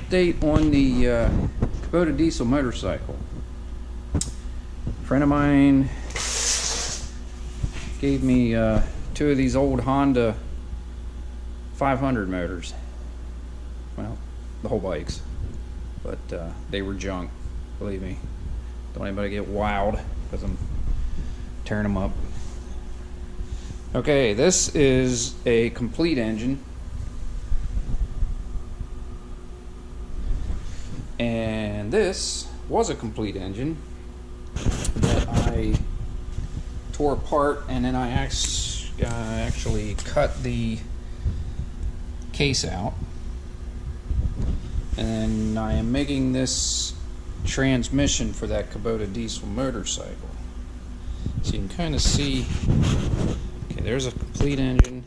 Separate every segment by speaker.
Speaker 1: update on the Kubota diesel motorcycle. A friend of mine gave me two of these old Honda 500 motors. Well, the whole bikes, but they were junk, believe me. Don't anybody get wild because I'm tearing them up. Okay, this is a complete engine, and this was a complete engine that I tore apart, and then I actually cut the case out, and then I am making this transmission for that Kubota diesel motorcycle. So you can kind of see, okay, there's a complete engine,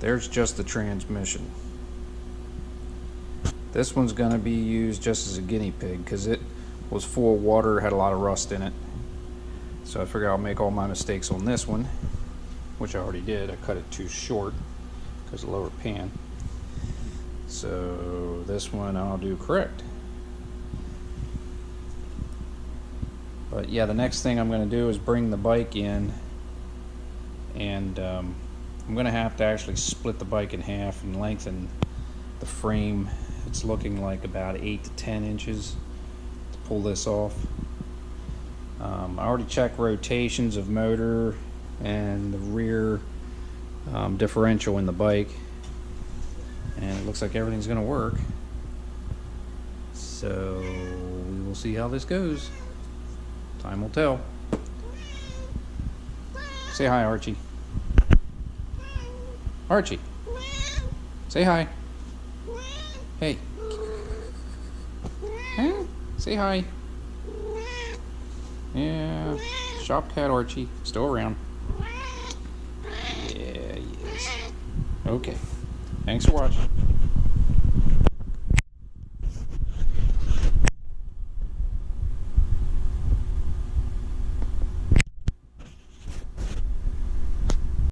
Speaker 1: there's just the transmission. This one's going to be used just as a guinea pig because it was full of water, had a lot of rust in it. So I figure I'll make all my mistakes on this one, which I already did. I cut it too short because of the lower pan. So this one I'll do correct. But yeah, the next thing I'm going to do is bring the bike in, and I'm going to have to actually split the bike in half and lengthen the frame. It's looking like about 8 to 10 inches to pull this off. I already checked rotations of motor and the rear differential in the bike, and it looks like everything's going to work. So we will see how this goes. Time will tell. Say hi, Archie. Archie, say hi. Hey. Huh? Say hi. Yeah. Shop cat Archie. Still around. Yeah, he is. Okay. Thanks for watching.